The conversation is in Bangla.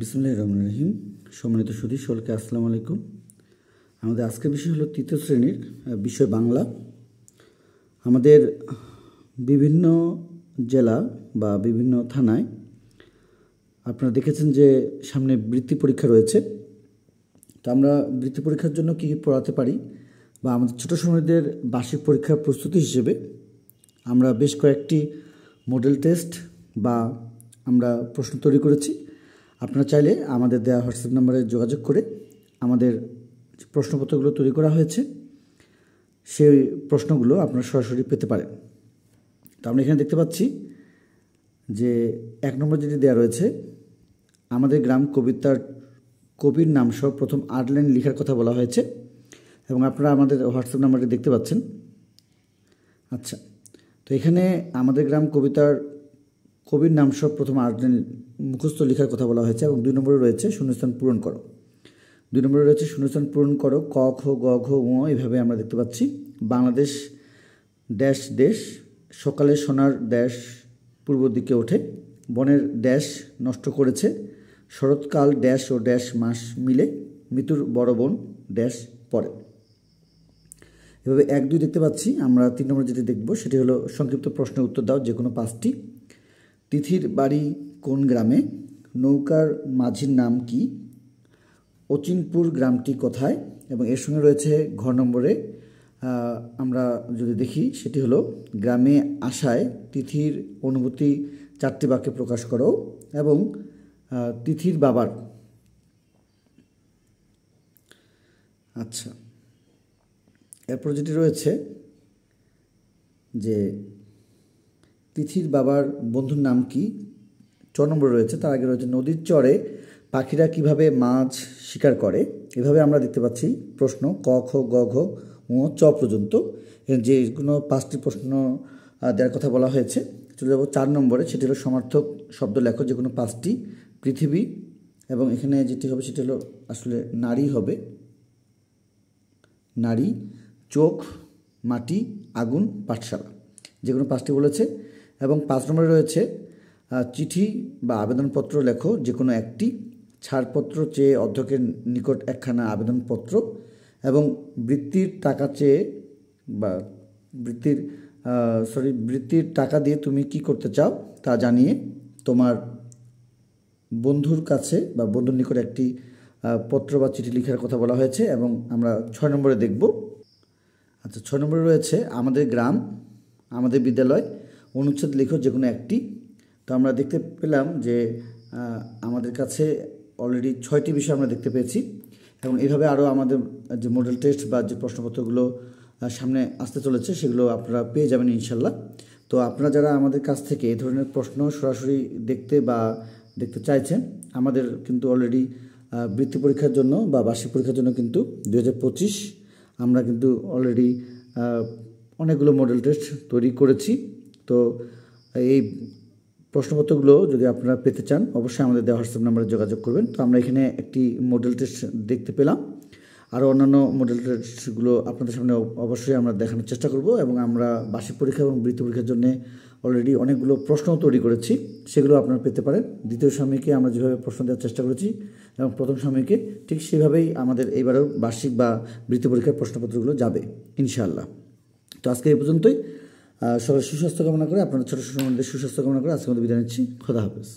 বিসমিল্লাহির রহমানির রহিম। সম্মানিত সুধী সকলকে আসসালামু আলাইকুম। আমাদের আজকের বিষয় হলো তৃতীয় শ্রেণীর বিষয় বাংলা। আমাদের বিভিন্ন জেলা বা বিভিন্ন থানায় আপনারা দেখেছেন যে সামনে বৃত্তি পরীক্ষা রয়েছে। তো আমরা বৃত্তি পরীক্ষার জন্য কী কী পড়াতে পারি বা আমাদের ছোটো সময়দের বার্ষিক পরীক্ষার প্রস্তুতি হিসেবে আমরা বেশ কয়েকটি মডেল টেস্ট বা আমরা প্রশ্ন তৈরি করেছি। আপনারা চাইলে আমাদের দেওয়া হোয়াটসঅ্যাপ নাম্বারে যোগাযোগ করে আমাদের প্রশ্নপত্রগুলো তৈরি করা হয়েছে সেই প্রশ্নগুলো আপনারা সরাসরি পেতে পারেন। তো আমরা এখানে দেখতে পাচ্ছি যে 1 নম্বর যেটি দেওয়া রয়েছে, আমাদের গ্রাম কবিতার কবির নাম সহ প্রথম 8 লাইন লেখার কথা বলা হয়েছে এবং আপনারা আমাদের হোয়াটসঅ্যাপ নাম্বারটি দেখতে পাচ্ছেন। আচ্ছা, তো এখানে আমাদের গ্রাম কবিতার কবির নাম সহ প্রথম 8 লাইন মুখস্থ লেখার কথা বলা হয়েছে এবং 2 নম্বরে রয়েছে শূন্যস্থান পূরণ করো। 2 নম্বরে রয়েছে শূন্যস্থান পূরণ করো ক খ গ ঘ ঙ, এইভাবে আমরা দেখতে পাচ্ছি। বাংলাদেশ ড্যাশ দেশ, সকালে সোনার ড্যাশ পূর্ব দিকে ওঠে, বনের ড্যাশ নষ্ট করেছে, শরৎকাল ড্যাশ ও ড্যাশ মাস মিলে, মৃত্যুর বড় বোন ড্যাশ পড়ে। এভাবে 1, 2 দেখতে পাচ্ছি। আমরা 3 নম্বর যেটি দেখব সেটি হলো সংক্ষিপ্ত প্রশ্নের উত্তর দাও, যে কোনো 5টি। তিথির বাড়ি কোন গ্রামে, নৌকার মাঝির নাম কি, অচিনপুর গ্রামটি কোথায়, এবং এর সঙ্গে রয়েছে ঘ নম্বরে আমরা যদি দেখি সেটি হলো গ্রামে আসায় তিথির অনুভূতি 4টি বাক্যে প্রকাশ করো এবং তিথির বাবার। আচ্ছা, এরপর যেটি রয়েছে যে তিথির বাবার বন্ধুর নাম কি, 4 নম্বরে রয়েছে। তার আগে রয়েছে নদীর চরে পাখিরা কিভাবে মাছ শিকার করে। এভাবে আমরা দেখতে পাচ্ছি প্রশ্ন ক খ গ ঘ ঙ চ পর্যন্ত, যেগুলো 5টি প্রশ্ন দেওয়ার কথা বলা হয়েছে। চলে যাব 4 নম্বরে, সেটি হলো সমার্থক শব্দ লেখো, যে কোনো 5টি। পৃথিবী, এবং এখানে যেটি হবে সেটি হলো আসলে নারী হবে, নারী, চোখ, মাটি, আগুন, পাঠশালা, যে কোনো 5টি বলেছে। এবং 5 নম্বরে রয়েছে চিঠি বা আবেদনপত্র লেখো, যে কোনো 1টি। ছাড়পত্র চেয়ে অধ্যক্ষের নিকট একখানা আবেদনপত্র, এবং বৃত্তির টাকা চেয়ে বা বৃত্তির টাকা দিয়ে তুমি কি করতে চাও তা জানিয়ে তোমার বন্ধুর কাছে বা বন্ধুর নিকট একটি পত্র বা চিঠি লেখার কথা বলা হয়েছে। এবং আমরা 6 নম্বরে দেখব। আচ্ছা, 6 নম্বরে রয়েছে আমাদের গ্রাম, আমাদের বিদ্যালয়, অনুচ্ছেদ লেখো, যে কোনো 1টি। তো আমরা দেখতে পেলাম যে আমাদের কাছে অলরেডি 6টি বিষয় আমরা দেখতে পেয়েছি এবং এইভাবে আরও আমাদের যে মডেল টেস্ট বা যে প্রশ্নপত্রগুলো সামনে আসতে চলেছে সেগুলো আপনারা পেয়ে যাবেন ইনশাল্লাহ। তো আপনারা যারা আমাদের কাছ থেকে এই ধরনের প্রশ্ন সরাসরি দেখতে চাইছেন, আমাদের কিন্তু অলরেডি বৃত্তি পরীক্ষার জন্য বা বার্ষিক পরীক্ষার জন্য কিন্তু 2025 আমরা কিন্তু অলরেডি অনেকগুলো মডেল টেস্ট তৈরি করেছি। তো এই প্রশ্নপত্রগুলো যদি আপনারা পেতে চান অবশ্যই আমাদের দেওয়া হোয়াটসঅ্যাপ নাম্বারে যোগাযোগ করবেন। তো আমরা এখানে একটি মডেল টেস্ট দেখতে পেলাম, আরও অন্যান্য মডেল টেস্টগুলো আপনাদের সামনে অবশ্যই আমরা দেখানোর চেষ্টা করব। এবং আমরা বার্ষিক পরীক্ষা এবং বৃত্তি পরীক্ষার জন্য অলরেডি অনেকগুলো প্রশ্ন তৈরি করেছি, সেগুলো আপনারা পেতে পারেন। দ্বিতীয় সাময়িকে আমরা যেভাবে প্রশ্ন দেওয়ার চেষ্টা করেছি এবং প্রথম সাময়িকে ঠিক সেভাবেই আমাদের এইবারেও বার্ষিক বা বৃত্তি পরীক্ষার প্রশ্নপত্রগুলো যাবে ইনশাআল্লাহ। তো আজকে এই পর্যন্তই। সকলের সুস্বাস্থ্য কামনা করে, আপনাদের ছোটো ছোটো সুস্বাস্থ্য কামনা করে আজকে আমাদের বিদায় নিচ্ছি। খোদা হাফেজ।